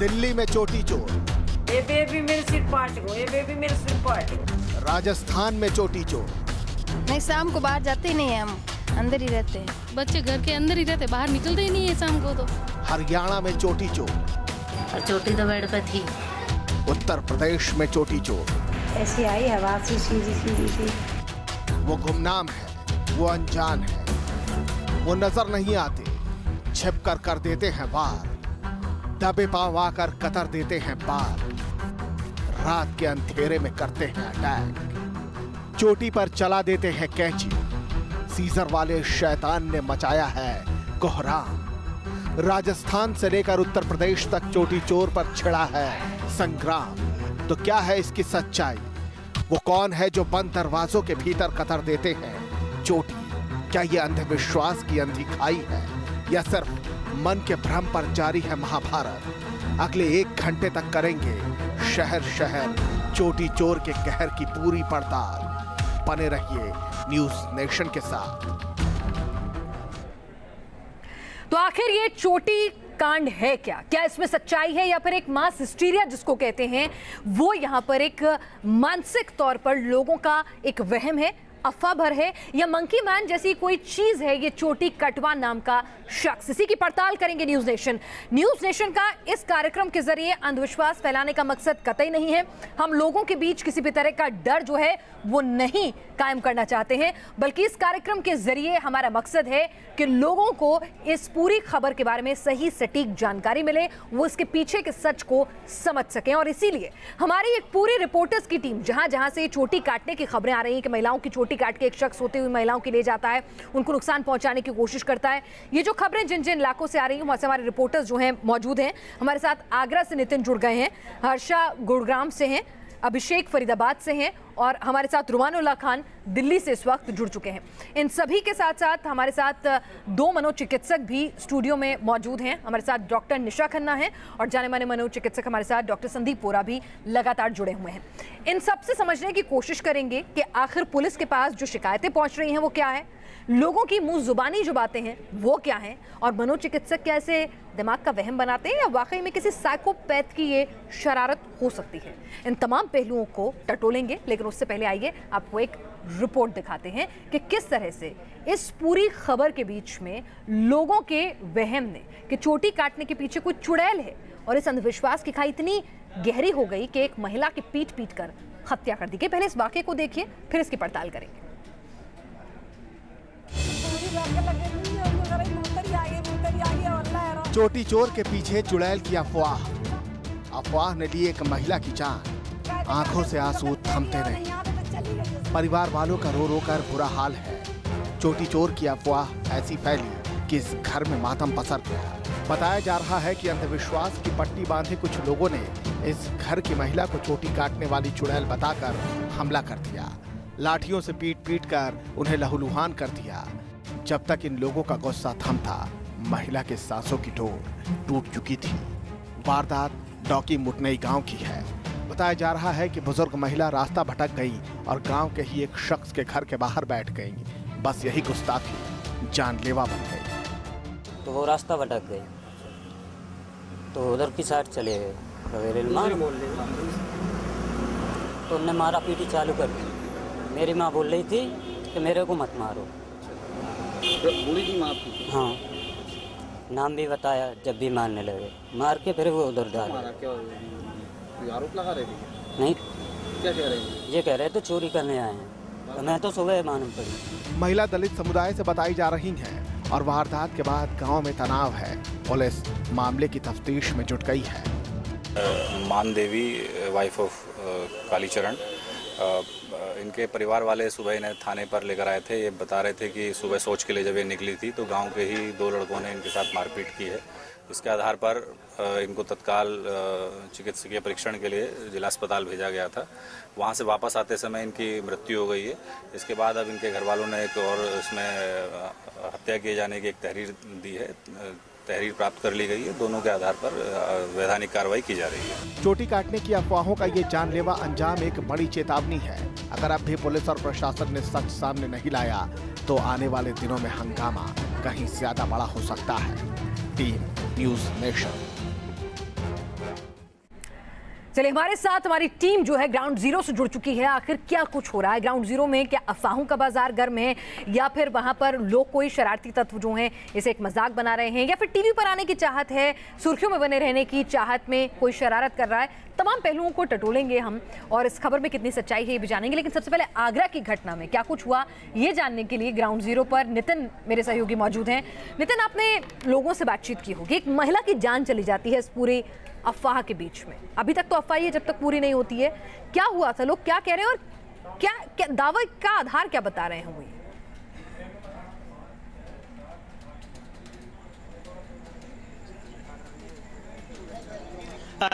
दिल्ली में चोटी चोर। ये बेबी मेरे सिर पाट को, ये बेबी मेरे सिर पाट को। राजस्थान में चोटी चोर। नहीं, शाम को बाहर जाते ही नहीं है, हम अंदर ही रहते हैं। बच्चे घर के अंदर ही रहते, बाहर निकलते ही नहीं है शाम को। तो हरियाणा में चोटी चोर। और चोटी तो बेड पे थी। उत्तर प्रदेश में चोटी चोर। ऐसी आई हवा से सीधी सीधी सी। वो गुमनाम है, वो अनजान है, वो नजर नहीं आते, छिप कर देते हैं वार, दबे पांव आकर कतर देते हैं पार, रात के अंधेरे में करते हैं अटैक, चोटी पर चला देते हैं कैंची। सीजर वाले शैतान ने मचाया है कोहराम। राजस्थान से लेकर उत्तर प्रदेश तक चोटी चोर पर छिड़ा है संग्राम। तो क्या है इसकी सच्चाई? वो कौन है जो बंद दरवाजों के भीतर कतर देते हैं चोटी? क्या ये अंधविश्वास की अंधी खाई है या सिर्फ मन के भ्रम पर जारी है महाभारत? अगले 1 घंटे तक करेंगे शहर शहर चोटी चोर के कहर की पूरी पड़ताल। बने रहिए न्यूज नेशन के साथ। तो आखिर ये चोटी कांड है क्या? क्या इसमें सच्चाई है या फिर एक मास हिस्टीरिया जिसको कहते हैं, वो यहाँ पर एक मानसिक तौर पर लोगों का एक वहम है, अफवाह भर है, या मंकी मैन जैसी कोई चीज है ये चोटी कटवा नाम का शख्स? इसी की पड़ताल करेंगे न्यूज नेशन। न्यूज नेशन का इस कार्यक्रम के जरिए अंधविश्वास फैलाने का मकसद कतई नहीं है। हम लोगों के बीच किसी भी तरह का डर जो है वो नहीं कायम करना चाहते हैं, बल्कि इस कार्यक्रम के जरिए हमारा मकसद है कि लोगों को इस पूरी खबर के बारे में सही सटीक जानकारी मिले, वो इसके पीछे के सच को समझ सकें। और इसीलिए हमारी एक पूरी रिपोर्टर्स की टीम जहां जहां से चोटी काटने की खबरें आ रही हैं कि महिलाओं की चोटी काट के एक शख्स होते हुए महिलाओं के ले जाता है, उनको नुकसान पहुंचाने की कोशिश करता है, ये जो खबरें जिन जिन इलाकों से आ रही हैं वहां से हमारे रिपोर्टर्स जो हैं मौजूद हैं। हमारे साथ आगरा से नितिन जुड़ गए हैं, हर्षा गुड़ग्राम से हैं, अभिषेक फरीदाबाद से हैं और हमारे साथ रुमानुल्लाह खान दिल्ली से इस वक्त जुड़ चुके हैं। इन सभी के साथ साथ हमारे साथ 2 मनोचिकित्सक भी स्टूडियो में मौजूद हैं। हमारे साथ डॉक्टर निशा खन्ना हैं और जाने माने मनोचिकित्सक हमारे साथ डॉक्टर संदीप वोरा भी लगातार जुड़े हुए हैं। इन सबसे समझने की कोशिश करेंगे कि आखिर पुलिस के पास जो शिकायतें पहुंच रही हैं वो क्या है, लोगों की मुंह जुबानी जो बातें हैं वो क्या हैं, और मनोचिकित्सक क्या ऐसे दिमाग का वहम बनाते हैं या वाकई में किसी साइकोपैथ की ये शरारत हो सकती है? इन तमाम पहलुओं को टटोलेंगे, लेकिन उससे पहले आइए आपको एक रिपोर्ट दिखाते हैं कि किस तरह से इस पूरी खबर के बीच में लोगों के वहम ने कि चोटी काटने के पीछे कोई चुड़ैल है और इस अंधविश्वास की खाई इतनी गहरी हो गई कि एक महिला की पीट पीट कर हत्या कर दी गई। पहले इस वाकये को देखिए, फिर इसकी पड़ताल करेंगे। चोटी चोर के पीछे चुड़ैल की अफवाह। अफवाह ने ली एक महिला की जान। आंखों से आंसू थमते नहीं। परिवार वालों का रो रो कर बुरा हाल है। चोटी चोर की अफवाह ऐसी फैली कि इस घर में मातम पसर गया। बताया जा रहा है कि अंधविश्वास की पट्टी बांधे कुछ लोगों ने इस घर की महिला को चोटी काटने वाली चुड़ैल बताकर हमला कर दिया। लाठियों से पीट पीट कर उन्हें लहूलुहान कर दिया। जब तक इन लोगों का गुस्सा थमता, महिला के सांसों की डोर टूट चुकी थी। वारदात डॉकी मुटनई गांव की है। बताया जा रहा है कि बुजुर्ग महिला रास्ता भटक गई और गांव के ही एक शख्स के घर के बाहर बैठ गई। बस यही गुस्ताखी जानलेवा बन गई। तो वो रास्ता भटक गई तो उधर की साइड चले गए, तो उनने मारा पीटी चालू कर दी। मेरी माँ बोल रही थी कि मेरे को मत मारो। बूढ़ी की माँ थी? हाँ, नाम भी बताया, जब भी मारने लगे मार के फिर वो उधर डाल। आरोप लगा रहे थे? नहीं। क्या कह रहे हैं? ये कह रहे तो चोरी करने आए हैं, तो मैं तो सुबह मालूम पड़ी। महिला दलित समुदाय से बताई जा रही हैं और वारदात के बाद गांव में तनाव है। पुलिस मामले की तफ्तीश में जुट गई है। मान देवी, वाइफ ऑफ कालीचरण, इनके परिवार वाले सुबह इन्हें थाने पर लेकर आए थे। ये बता रहे थे कि सुबह शौच के लिए जब ये निकली थी तो गांव के ही 2 लड़कों ने इनके साथ मारपीट की है। इसके आधार पर इनको तत्काल चिकित्सकीय परीक्षण के लिए जिला अस्पताल भेजा गया था। वहां से वापस आते समय इनकी मृत्यु हो गई है। इसके बाद अब इनके घर वालों ने एक और इसमें हत्या किए जाने की एक तहरीर दी है। तहरीर प्राप्त कर ली गई है। दोनों के आधार पर वैधानिक कार्रवाई की जा रही है। चोटी काटने की अफवाहों का ये जानलेवा अंजाम एक बड़ी चेतावनी है। अगर अब भी पुलिस और प्रशासन ने सच सामने नहीं लाया तो आने वाले दिनों में हंगामा कहीं ज्यादा बड़ा हो सकता है। Team news nation. चलिए, हमारे साथ हमारी टीम जो है ग्राउंड जीरो से जुड़ चुकी है। आखिर क्या कुछ हो रहा है ग्राउंड जीरो में? क्या अफवाहों का बाजार गर्म है, या फिर वहां पर लोग कोई शरारती तत्व जो हैं इसे एक मजाक बना रहे हैं, या फिर टीवी पर आने की चाहत है, सुर्खियों में बने रहने की चाहत में कोई शरारत कर रहा है? तमाम पहलुओं को टटोलेंगे हम और इस खबर में कितनी सच्चाई है ये भी जानेंगे। लेकिन सबसे पहले आगरा की घटना में क्या कुछ हुआ ये जानने के लिए ग्राउंड जीरो पर नितिन मेरे सहयोगी मौजूद हैं। नितिन, आपने लोगों से बातचीत की होगी, एक महिला की जान चली जाती है इस पूरी अफवाह के बीच में। अभी तक तो अफवाह है जब तक पूरी नहीं होती है। क्या हुआ था, लोग क्या कह रहे हैं और क्या दावा का आधार क्या बता रहे हैं? वो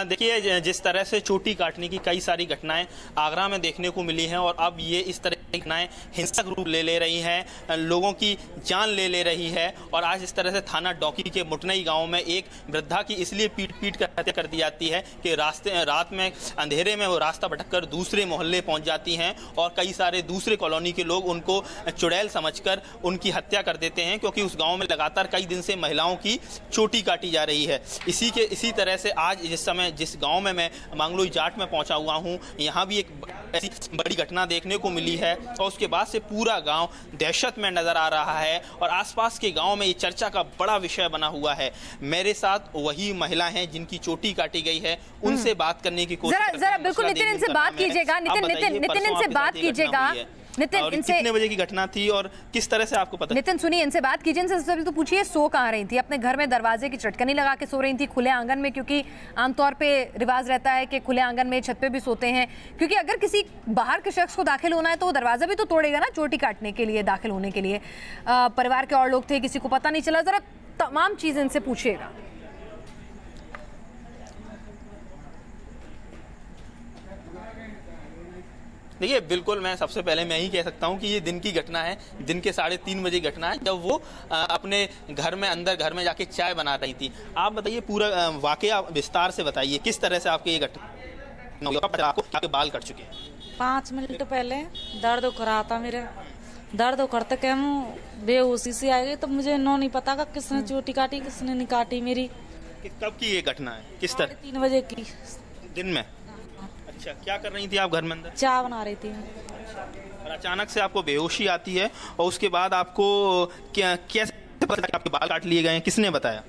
देखिए, जिस तरह से चोटी काटने की कई सारी घटनाएं आगरा में देखने को मिली हैं और अब ये इस तरह की घटनाएं हिंसक रूप ले रही हैं, लोगों की जान ले रही है। और आज इस तरह से थाना डौकी के मुटनई गांव में एक वृद्धा की इसलिए पीट कर हत्या कर दी जाती है कि रात में अंधेरे में वो रास्ता भटककर दूसरे मोहल्ले पहुंच जाती हैं और कई सारे दूसरे कॉलोनी के लोग उनको चुड़ैल समझकर उनकी हत्या कर देते हैं, क्योंकि उस गाँव में लगातार कई दिन से महिलाओं की चोटी काटी जा रही है। इसी तरह से आज जिस गांव में मैं मांगलोई जाट में पहुंचा हुआ हूं, यहां भी एक ऐसी बड़ी घटना देखने को मिली है और उसके बाद से पूरा गांव दहशत में नजर आ रहा है और आसपास के गांव में ये चर्चा का बड़ा विषय बना हुआ है। मेरे साथ वही महिला हैं जिनकी चोटी काटी गई है, उनसे बात करने की कोशिश जरा बिल्कुल नितिन इनसे बात कीजिएगा। नितिन इनसे बात कीजिएगा। नितिन, इनसे कितने बजे की घटना थी और किस तरह से आपको पता? नितिन सुनिए, इनसे बात कीजिए। इनसे सबसे तो पूछिए सो कहाँ रही थी? अपने घर में दरवाजे की चटकनी लगा के सो रही थी खुले आंगन में? क्योंकि आमतौर पे रिवाज रहता है कि खुले आंगन में छत पे भी सोते हैं, क्योंकि अगर किसी बाहर के शख्स को दाखिल होना है तो वो दरवाजा भी तो तोड़ेगा ना चोटी काटने के लिए, दाखिल होने के लिए। परिवार के और लोग थे, किसी को पता नहीं चला? जरा तमाम चीजें इनसे पूछिएगा। देखिए, बिल्कुल मैं सबसे पहले मैं ही कह सकता हूं कि ये दिन की घटना है, दिन के 3:30 बजे घटना है, जब वो अपने घर में जाके चाय बना रही थी। आप बताइए, पूरा वाकया विस्तार से बताइए, किस तरह से आपके ये घटना, आपके बाल कट चुके हैं? 5 मिनट पहले दर्द उख रहा था मेरे, दर्द उखड़ते के बेहोशी से आ गई, तो मुझे नहीं पता कि किसने चोटी काटी किसने नहीं काटी मेरी। कब की ये घटना है, किस तरह? 3 बजे की दिन में। अच्छा, क्या कर रही थी आप घर में अंदर? चाय बना रही थी। और अचानक से आपको बेहोशी आती है और उसके बाद आपको कैसे पता कि आपके बाल काट लिए गए हैं? किसने बताया?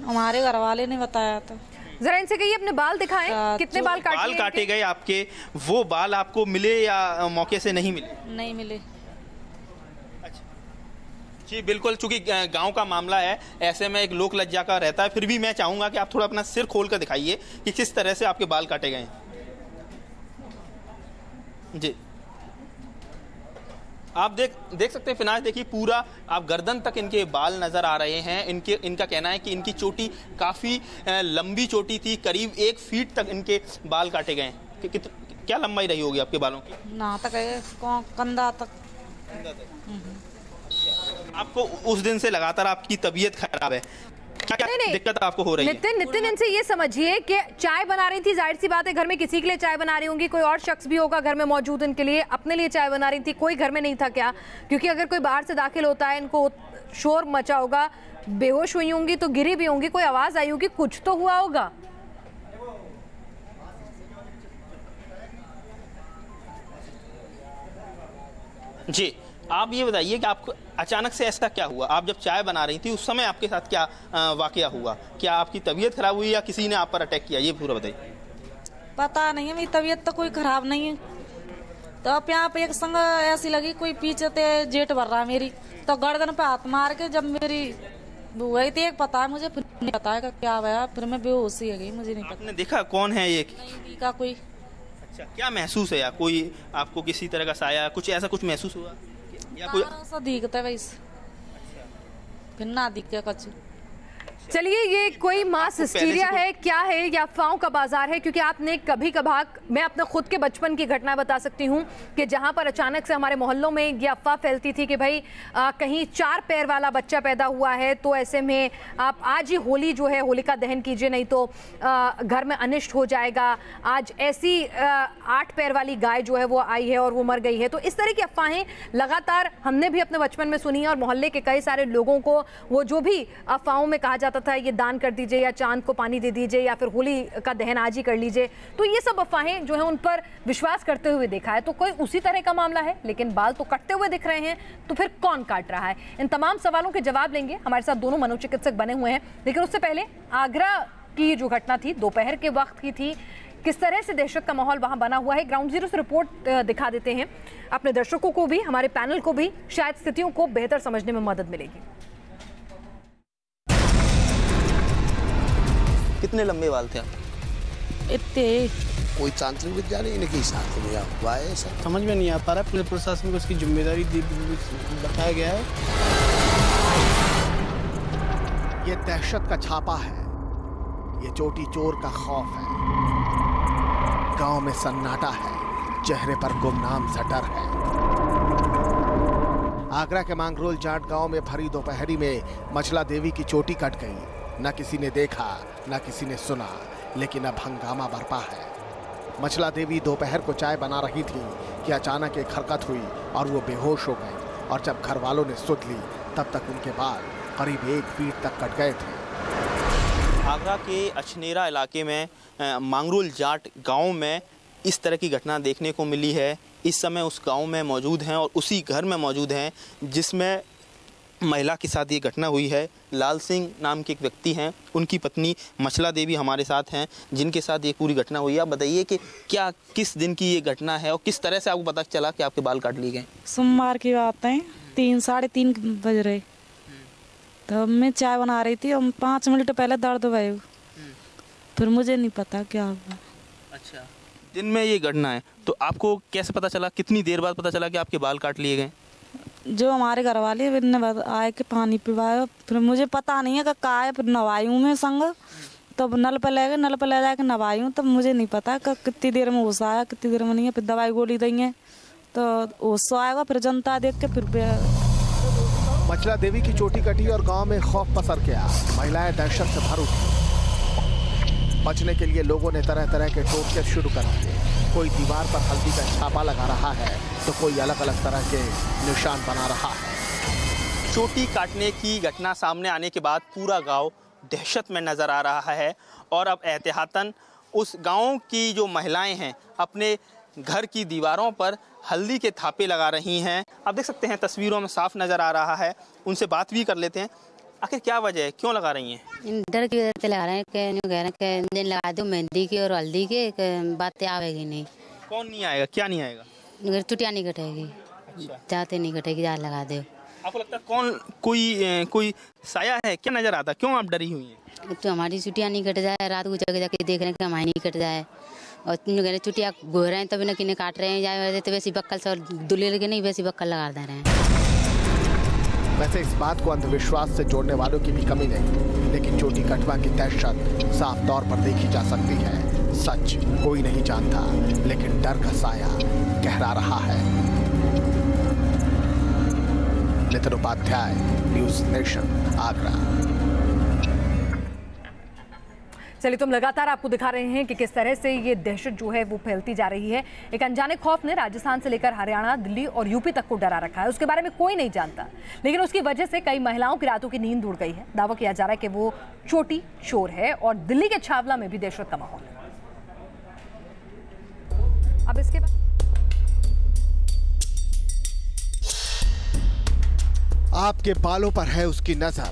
हमारे घर वाले ने बताया था। जरा इनसे कहिए अपने बाल दिखाएं, कितने बाल काटे गए आपके? वो बाल आपको मिले या मौके से नहीं मिले? नहीं मिले। जी बिल्कुल, चूंकि गांव का मामला है, ऐसे में एक लोक लज्जा का रहता है, फिर भी मैं चाहूंगा कि आप थोड़ा अपना सिर खोल कर दिखाइए कि किस तरह से आपके बाल काटे गए हैं। जी, आप देख सकते हैं फिनाज, देखिए पूरा आप गर्दन तक इनके बाल नजर आ रहे हैं। इनका कहना है कि इनकी चोटी काफी लंबी चोटी थी, करीब 1 फीट तक इनके बाल काटे गए हैं। क्या लंबाई रही होगी आपके बालों की? ना तक कंधा तक। आपको उस दिन से लगातार आपकी तबीयत खराब है, क्या दिक्कत आपको हो रही है? नितिन इनसे ये समझिए कि चाय बना रही थी, जाहिर सी बात है घर में किसी के लिए चाय बना रही होंगी, कोई और शख्स भी होगा घर में मौजूद इनके लिए, अपने लिए चाय बना रही थी, कोई घर में नहीं था क्या? क्योंकि अगर कोई बाहर से दाखिल होता है, इनको शोर मचा होगा, बेहोश हुई होंगी तो गिरी भी होंगी, कोई आवाज आई होगी, कुछ तो हुआ होगा। जी, आप ये बताइए कि आपको अचानक से ऐसा क्या हुआ? आप जब चाय बना रही थी उस समय आपके साथ क्या वाकया हुआ? क्या आपकी तबीयत खराब हुई या किसी ने आप पर अटैक किया? ये पूरा बताइए। पता नहीं है, मेरी तबीयत तो कोई खराब नहीं है। तो अब यहाँ पे एक संग ऐसी लगी, कोई पीछे से जेट भर रहा मेरी, तो गर्दन पे हाथ मार के जब मेरी वही थी, एक पता है मुझे, फिर नहीं पता है क्या हुआ, फिर मैं बेहोशी हो गई, मुझे नहीं पता। आपने देखा कौन है ये? नहीं का कोई। अच्छा, क्या महसूस है? या कोई आपको किसी तरह का साया कुछ ऐसा कुछ महसूस हुआ या कोई ऐसा दिखता है वैसे? फिर ना दिखता कुछ। चलिए, ये कोई मास हिस्टीरिया है क्या है या अफवाहों का बाजार है? क्योंकि आपने कभी कभार, मैं अपने खुद के बचपन की घटना बता सकती हूँ कि जहाँ पर अचानक से हमारे मोहल्लों में ये अफवाह फैलती थी कि भाई कहीं 4 पैर वाला बच्चा पैदा हुआ है, तो ऐसे में आप आज ही होली जो है होलिका दहन कीजिए, नहीं तो घर में अनिष्ट हो जाएगा। आज ऐसी 8 पैर वाली गाय जो है वो आई है और वो मर गई है। तो इस तरह की अफवाहें लगातार हमने भी अपने बचपन में सुनी और मोहल्ले के कई सारे लोगों को वो जो भी अफवाहों में कहा जाता जाता था ये दान कर दीजिए या चांद को पानी दे दीजिए या फिर होली का दहन आज ही कर लीजिए, तो ये सब अफवाहें जो है उन पर विश्वास करते हुए देखा है। तो कोई उसी तरह का मामला है, लेकिन बाल तो कटते हुए दिख रहे हैं, तो फिर कौन काट रहा है? इन तमाम सवालों के जवाब लेंगे। हमारे साथ दोनों मनोचिकित्सक बने हुए हैं, लेकिन उससे पहले आगरा की जो घटना थी दोपहर के वक्त की थी, किस तरह से दहशत का माहौल वहां बना हुआ है, ग्राउंड जीरो से रिपोर्ट दिखा देते हैं अपने दर्शकों को भी, हमारे पैनल को भी, शायद स्थितियों को बेहतर समझने में मदद मिलेगी। कितने लंबे बाल थे आप? इतने कोई तांत्रिक विद्या नहीं, इनके साथ में हुआ है सब समझ में नहीं आ पा रहा। पुलिस प्रशासन को उसकी जिम्मेदारी बताया गया है। ये दहशत का छापा है, ये चोटी चोर का खौफ है। गांव में सन्नाटा है, चेहरे पर गुमनाम सा डर है। आगरा के मांगरोल जाट गांव में भरी दोपहरी में मछला देवी की चोटी कट गई। न किसी ने देखा, न किसी ने सुना, लेकिन अब हंगामा बरपा है। मछला देवी दोपहर को चाय बना रही थी कि अचानक एक हरकत हुई और वो बेहोश हो गई, और जब घर वालों ने सुध ली तब तक उनके बाल करीब 1 फीट तक कट गए थे। आगरा के अछनेरा इलाके में मांगरोल जाट गांव में इस तरह की घटना देखने को मिली है। इस समय उस गांव में मौजूद हैं और उसी घर में मौजूद हैं जिसमें महिला के साथ ये घटना हुई है। लाल सिंह नाम के एक व्यक्ति हैं, उनकी पत्नी मछला देवी हमारे साथ हैं जिनके साथ ये पूरी घटना हुई है। आप बताइए कि क्या किस दिन की ये घटना है और किस तरह से आपको पता चला कि आपके बाल काट लिए गए? सोमवार की बात है, 3-3:30 बज रहे, तब मैं चाय बना रही थी और 5 मिनट पहले दर्द हुआ, फिर मुझे नहीं पता क्या हुआ। अच्छा, दिन में ये घटना है तो आपको कैसे पता चला, कितनी देर बाद पता चला कि आपके बाल काट लिए गए? जो हमारे घर वाले आए के पानी पिवाया, फिर मुझे पता नहीं है कि कहा है, फिर नवाई हूँ मैं संग, तब नल पर ले गए, नल पर ले जाके नवाई हूँ, तब मुझे नहीं पता कि कितनी देर में होश आया कितनी देर में नहीं है। फिर दवाई गोली देंगे तो होश आएगा, फिर जनता देख के फिर। मछला देवी की चोटी कटी और गांव में खौफ पसर गया। महिलाएं दहशत से भर उठी। बचने के लिए लोगों ने तरह तरह के टोटके शुरू कर दिए। कोई दीवार पर हल्दी का छापा लगा रहा है तो कोई अलग अलग तरह के निशान बना रहा है। चोटी काटने की घटना सामने आने के बाद पूरा गांव दहशत में नजर आ रहा है और अब एहतियातन उस गांव की जो महिलाएं हैं अपने घर की दीवारों पर हल्दी के थापे लगा रही हैं। आप देख सकते हैं तस्वीरों में साफ नजर आ रहा है। उनसे बात भी कर लेते हैं, आखिर क्या वजह है, क्यों लगा रही हैं? डर की वजह से लगा रहे हैं कि कह रहे हैं कि लगा दो मेहंदी की और हल्दी के, बातें आवेगी नहीं। कौन नहीं आएगा, क्या नहीं आएगा? चुटिया नहीं कटेगी। अच्छा। जाते नहीं कटेगी, जहाँ लगा दो। आपको लगता है कोई साया है, क्या नजर आता, क्यों आप डरी हुई हैं? तो हमारी चुटिया नहीं कट जाए, रात को जगह जाके देख रहे हैं कि हमारी नहीं कट जाए, और तुम कह रहे चुटिया घो रहे हैं तभी न किन्हें काट रहे हैं, जाए तो वैसी बक्कल से दुल्हे लगे नहीं वैसी बक्कल लगा दे रहे हैं। वैसे इस बात को अंधविश्वास से जोड़ने वालों की भी कमी नहीं, लेकिन चोटी कटवा की दहशत साफ तौर पर देखी जा सकती है। सच कोई नहीं जानता, लेकिन डर का साया गहरा रहा है। Nitin Upadhyay, News Nation, Agra. चलिए, तुम लगातार आपको दिखा रहे हैं कि किस तरह से ये दहशत जो है वो फैलती जा रही है। एक अनजाने खौफ ने राजस्थान से लेकर हरियाणा, दिल्ली और यूपी तक को डरा रखा है। उसके बारे में कोई नहीं जानता, लेकिन उसकी वजह से कई महिलाओं की रातों की नींद उड़ गई है। दावा किया जा रहा है कि वो चोटी चोर है और दिल्ली के छावला में भी दहशत का माहौल है। अब इसके बाद आपके बालों पर है उसकी नजर,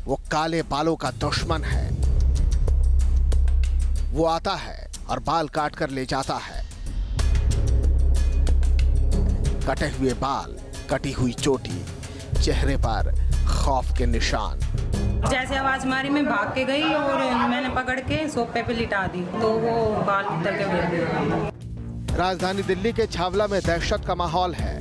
वो काले बालों का दुश्मन है। वो आता है और बाल काट कर ले जाता है। कटे हुए बाल, कटी हुई चोटी, चेहरे पर खौफ के निशान। जैसे आवाज मारी मैं भाग के गई और मैंने पकड़ के सोफे पे लिटा दी तो वो बाल उतर के गिर गए। राजधानी दिल्ली के छावला में दहशत का माहौल है।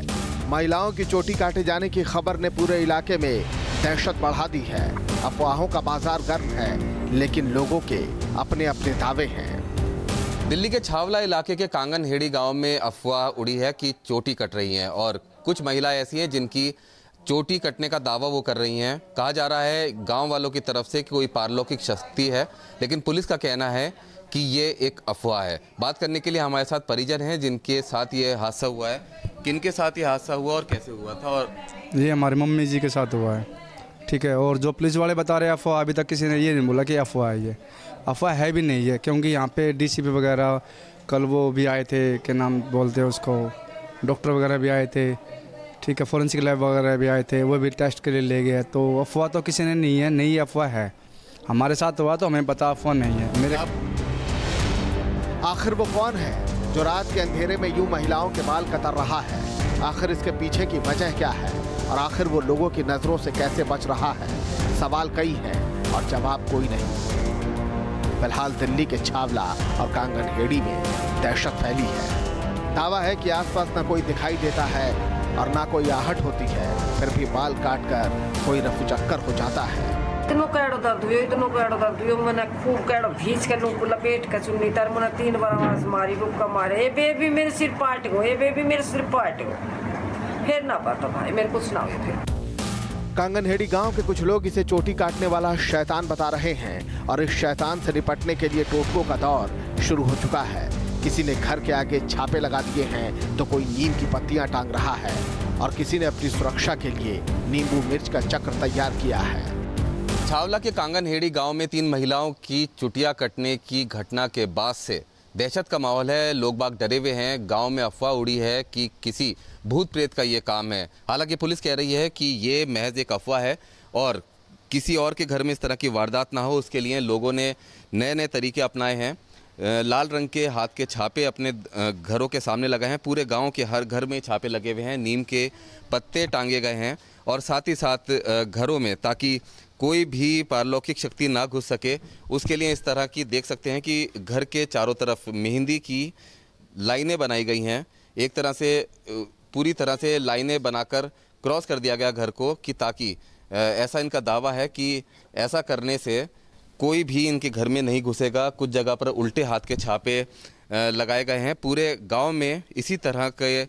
महिलाओं की चोटी काटे जाने की खबर ने पूरे इलाके में दहशत बढ़ा दी है। अफवाहों का बाजार गर्म है, लेकिन लोगों के अपने अपने दावे हैं। दिल्ली के छावला इलाके के कांगनहेड़ी गांव में अफवाह उड़ी है कि चोटी कट रही हैं और कुछ महिलाएं ऐसी हैं जिनकी चोटी कटने का दावा वो कर रही हैं। कहा जा रहा है गांव वालों की तरफ से कि कोई पारलौकिक शक्ति है, लेकिन पुलिस का कहना है कि ये एक अफवाह है। बात करने के लिए हमारे साथ परिजन हैं जिनके साथ ये हादसा हुआ है। किनके साथ ये हादसा हुआ और कैसे हुआ था? और ये हमारी मम्मी जी के साथ हुआ है। ठीक है। और जो पुलिस वाले बता रहे हैं अफवाह, अभी तक किसी ने ये नहीं बोला कि अफवाह है। ये अफवाह है भी नहीं है, क्योंकि यहाँ पे डीसीपी वगैरह कल वो भी आए थे, क्या नाम बोलते हैं उसको, डॉक्टर वगैरह भी आए थे, ठीक है, फॉरेंसिक लैब वगैरह भी आए थे, वो भी टेस्ट के लिए ले गए। तो अफवाह तो किसी ने नहीं है, नहीं अफवाह है। हमारे साथ हुआ तो हमें पता, अफवाह नहीं है। मेरे आखिर वो कौन है जो रात के अंधेरे में यूं महिलाओं के बाल कतर रहा है? आखिर इसके पीछे की वजह क्या है और आखिर वो लोगों की नजरों से कैसे बच रहा है? सवाल कई हैं और जवाब कोई नहीं। फिलहाल दिल्ली के छावला और कांगनहेड़ी में दहशत फैली है। दावा है कि आसपास न कोई दिखाई देता है और ना कोई आहट होती है, फिर भी बाल काट कर कोई रफू चक्कर हो जाता है। इतनो कैडो दर्द हुयो मैंने खूब कैडो भींच के लोग लपेट के चुन्नी तर मैंने 3 बार आवाज मारी, रुका मारे, ए बेबी मेरे सिर पाट गो, ए बेबी मेरे सिर पाट गो। फिर ना पता भाई मेरे कुछ ना हुआ। फिर कांगनहेड़ी गांव के कुछ लोग इसे चोटी काटने वाला शैतान बता रहे हैं और इस शैतान से निपटने के लिए टोटकों का दौर शुरू हो चुका है। किसी ने घर के आगे छापे लगा दिए हैं तो कोई नीम की पत्तियां टांग रहा है और किसी ने अपनी सुरक्षा के लिए नींबू मिर्च का चक्र तैयार किया है। छावला के कांगनहेड़ी गांव में 3 महिलाओं की चुटिया कटने की घटना के बाद से दहशत का माहौल है। लोग बाग डरे हुए हैं। गांव में अफवाह उड़ी है कि किसी भूत प्रेत का ये काम है। हालांकि पुलिस कह रही है कि ये महज एक अफवाह है और किसी और के घर में इस तरह की वारदात ना हो, उसके लिए लोगों ने नए नए तरीके अपनाए हैं। लाल रंग के हाथ के छापे अपने घरों के सामने लगाए हैं। पूरे गांव के हर घर में छापे लगे हुए हैं, नीम के पत्ते टांगे गए हैं और साथ ही साथ घरों में, ताकि कोई भी पारलौकिक शक्ति ना घुस सके, उसके लिए इस तरह की देख सकते हैं कि घर के चारों तरफ मेहंदी की लाइनें बनाई गई हैं। एक तरह से पूरी तरह से लाइनें बनाकर क्रॉस कर दिया गया घर को, कि ताकि ऐसा इनका दावा है कि ऐसा करने से कोई भी इनके घर में नहीं घुसेगा। कुछ जगह पर उल्टे हाथ के छापे लगाए गए हैं। पूरे गांव में इसी तरह के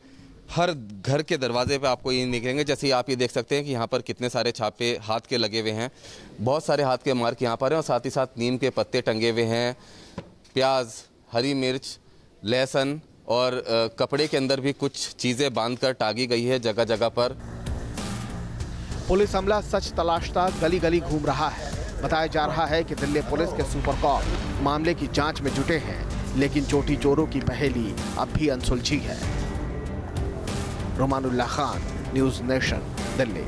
हर घर के दरवाजे पे आपको ये निकलेंगे। जैसे आप ये देख सकते हैं कि यहाँ पर कितने सारे छापे हाथ के लगे हुए हैं, बहुत सारे हाथ के मार्क यहाँ पर हैं और साथ ही साथ नीम के पत्ते टंगे हुए हैं, प्याज, हरी मिर्च, लहसुन और कपड़े के अंदर भी कुछ चीज़ें बांधकर टांगी गई है जगह जगह पर। पुलिस अमला सच तलाशता गली गली घूम रहा है। बताया जा रहा है कि दिल्ली पुलिस के सुपर कॉप मामले की जांच में जुटे हैं, लेकिन चोटी चोरों की पहेली अब भी अनसुलझी है। Romanullah Khan, news nation, Delhi.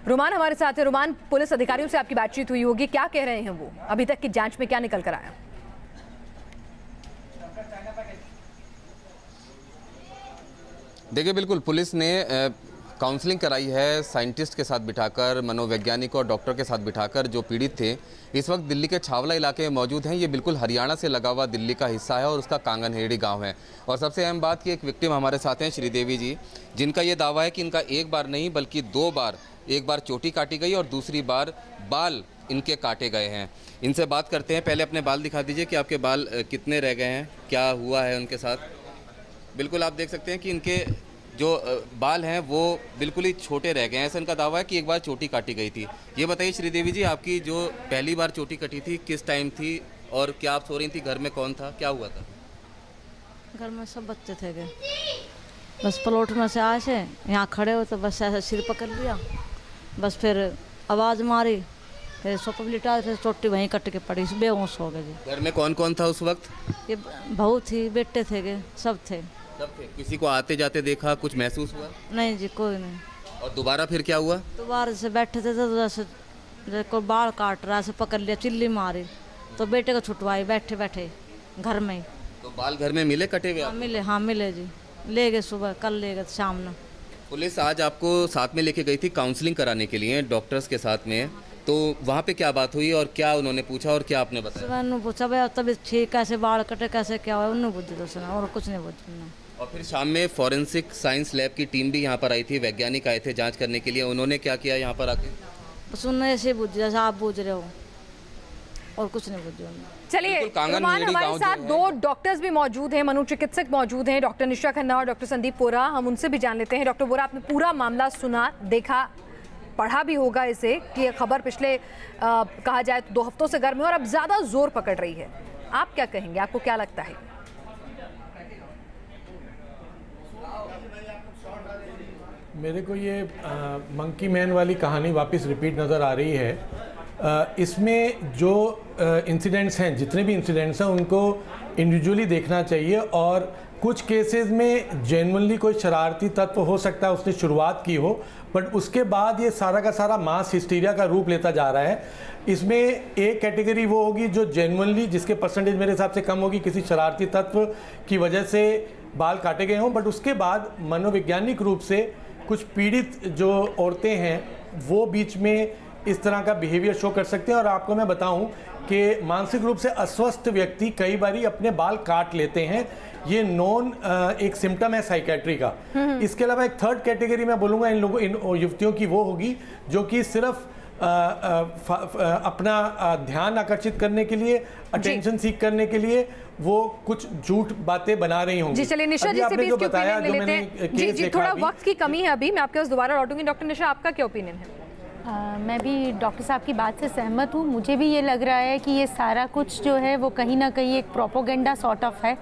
रोमान हमारे साथ है। रोमान, पुलिस अधिकारियों से आपकी बातचीत हुई होगी, क्या कह रहे हैं वो? अभी तक की जांच में क्या निकल कर आया? देखिए, बिल्कुल पुलिस ने काउंसलिंग कराई है साइंटिस्ट के साथ बिठाकर, मनोवैज्ञानिक और डॉक्टर के साथ बिठाकर। जो पीड़ित थे इस वक्त दिल्ली के छावला इलाके में मौजूद हैं। ये बिल्कुल हरियाणा से लगा हुआ दिल्ली का हिस्सा है और उसका कांगनहेड़ी गांव है। और सबसे अहम बात कि एक विक्टिम हमारे साथ हैं, श्रीदेवी जी, जिनका ये दावा है कि इनका एक बार नहीं बल्कि 2 बार, एक बार चोटी काटी गई और दूसरी बार बाल इनके काटे गए हैं। इनसे बात करते हैं। पहले अपने बाल दिखा दीजिए कि आपके बाल कितने रह गए हैं, क्या हुआ है उनके साथ। बिल्कुल आप देख सकते हैं कि इनके जो बाल हैं वो बिल्कुल ही छोटे रह गए हैं। ऐसा इनका दावा है कि एक बार चोटी काटी गई थी। ये बताइए श्रीदेवी जी, आपकी जो पहली बार चोटी कटी थी किस टाइम थी और क्या आप सो रही थी? घर में कौन था, क्या हुआ था? घर में सब बच्चे थे गए, बस पलौट में से आए थे, यहाँ खड़े हो तो बस ऐसे सिर पकड़ लिया, बस फिर आवाज़ मारी, फिर सोपा लिटा, फिर चोटी वहीं कट के पड़ी, बेहोश हो गए जी। घर में कौन कौन था उस वक्त? ये बहू थी, बेटे थे गए, सब थे। किसी को आते जाते देखा, कुछ महसूस हुआ? नहीं जी, कोई नहीं। और दोबारा फिर क्या हुआ? दोबारा से बैठे थे तो जैसे कोई बाल काट रहा, ऐसे पकड़ लिया, चिल्ली मारी तो बेटे को छुटवाई बैठे बैठे घर में ही। तो बाल घर में मिले कटे हुए? हाँ मिले, हाँ मिले जी, ले गए सुबह, कल ले गए शाम में। पुलिस आज आपको साथ में लेके गई थी काउंसलिंग कराने के लिए डॉक्टर्स के साथ में, तो वहाँ पे क्या बात हुई और क्या उन्होंने पूछा और क्या आपने बताया? उन्होंने पूछा भाई तभी ठीक, कैसे बाल कटे, कैसे क्या हुआ, उन्होंने बुद्धि तो सुना और कुछ नहीं बुद्धि। और फिर शाम में फॉरेंसिक साइंस लैब की टीम भी यहाँ पर आई थी, वैज्ञानिक आए थे जांच करने के लिए। उन्होंने क्या किया यहाँ पर आके? बस उन्होंने ऐसे बुझ जैसे आप बुझ रहे हो और कुछ नहीं बुझ। चलिए रोमान, हमारे साथ 2 डॉक्टर्स भी मौजूद हैं, मनोचिकित्सक मौजूद हैं, डॉक्टर निशा खन्ना और डॉक्टर संदीप वोरा। हम उनसे भी जान लेते हैं। डॉक्टर वोरा, आपने पूरा मामला सुना, देखा, पढ़ा भी होगा इसे कि ये खबर पिछले कहा जाए तो 2 हफ्तों से गर्म है और अब ज़्यादा जोर पकड़ रही है। आप क्या कहेंगे, आपको क्या लगता है? मेरे को ये मंकी मैन वाली कहानी वापस रिपीट नज़र आ रही है। इसमें जो इंसिडेंट्स हैं, जितने भी इंसिडेंट्स हैं, उनको इंडिविजुअली देखना चाहिए। और कुछ केसेस में जेन्युइनली कोई शरारती तत्व हो सकता है, उसने शुरुआत की हो, बट उसके बाद ये सारा का सारा मास हिस्टीरिया का रूप लेता जा रहा है। इसमें एक कैटेगरी वो होगी जो जेन्युइनली, जिसके परसेंटेज मेरे हिसाब से कम होगी, किसी शरारती तत्व की वजह से बाल काटे गए हों, बट उसके बाद मनोवैज्ञानिक रूप से कुछ पीड़ित जो औरतें हैं वो बीच में इस तरह का बिहेवियर शो कर सकते हैं। और आपको मैं बताऊं कि मानसिक रूप से अस्वस्थ व्यक्ति कई बारी अपने बाल काट लेते हैं। ये नॉन एक सिम्टम है साइकेट्री का। इसके अलावा एक थर्ड कैटेगरी मैं बोलूँगा इन युवतियों की वो होगी जो कि सिर्फ अपना ध्यान आकर्षित करने के लिए, अटेंशन सीख करने के लिए वो कुछ झूठ बातें बना रही होंगी। जी चलिए निशा जी से भी इसके ओपिनियन ले लेते हैं। जी जी थोड़ा वक्त की कमी है अभी, मैं आपके पास दोबारा लौटूंगी। डॉक्टर निशा, आपका क्या ओपिनियन है? मैं भी डॉक्टर साहब की बात से सहमत हूँ। मुझे भी ये लग रहा है कि ये सारा कुछ जो है वो कहीं ना कहीं एक प्रोपोगेंडा सॉर्ट ऑफ है।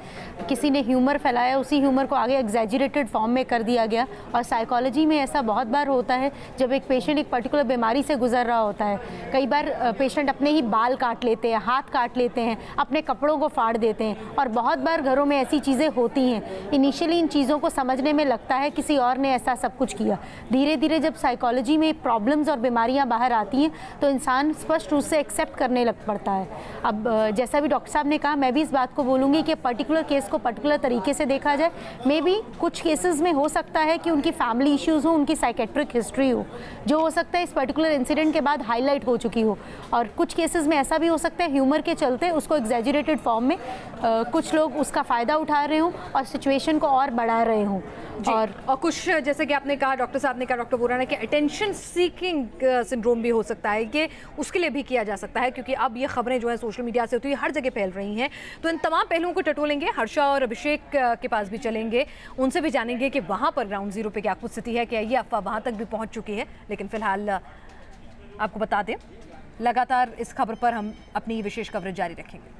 किसी ने ह्यूमर फैलाया, उसी ह्यूमर को आगे एग्जैजरेटेड फॉर्म में कर दिया गया। और साइकोलॉजी में ऐसा बहुत बार होता है, जब एक पेशेंट एक पर्टिकुलर बीमारी से गुजर रहा होता है, कई बार पेशेंट अपने ही बाल काट लेते हैं, हाथ काट लेते हैं, अपने कपड़ों को फाड़ देते हैं। और बहुत बार घरों में ऐसी चीज़ें होती हैं। इनिशियली इन चीज़ों को समझने में लगता है किसी और ने ऐसा सब कुछ किया। धीरे धीरे जब साइकोलॉजी में प्रॉब्लम्स और बीमारियां बाहर आती हैं तो इंसान स्पष्ट रूप से एक्सेप्ट करने लग पड़ता है। अब जैसा भी डॉक्टर साहब ने कहा, मैं भी इस बात को बोलूँगी कि पर्टिकुलर केस को पर्टिकुलर तरीके से देखा जाए। मे बी कुछ केसेस में हो सकता है कि उनकी फैमिली इश्यूज़ हो, उनकी साइकेट्रिक हिस्ट्री हो, जो हो सकता है इस पर्टिकुलर इंसिडेंट के बाद हाईलाइट हो चुकी हो। और कुछ केसेस में ऐसा भी हो सकता है ह्यूमर के चलते उसको एग्जैजरेटेड फॉर्म में कुछ लोग उसका फ़ायदा उठा रहे हों और सिचुएशन को और बढ़ा रहे हों। और कुछ जैसे कि आपने कहा, डॉक्टर साहब ने कहा, डॉक्टर बोरा ने कि अटेंशन सीकिंग सिंड्रोम भी हो सकता है, कि उसके लिए भी किया जा सकता है, क्योंकि अब ये खबरें जो है सोशल मीडिया से होती है हर जगह फैल रही हैं। तो इन तमाम पहलुओं को टटोलेंगे, हर्षा और अभिषेक के पास भी चलेंगे, उनसे भी जानेंगे कि वहाँ पर ग्राउंड जीरो पे क्या कुछ स्थिति है, क्या ये अफवाह वहाँ तक भी पहुँच चुकी है। लेकिन फिलहाल आपको बता दें, लगातार इस खबर पर हम अपनी विशेष कवरेज जारी रखेंगे।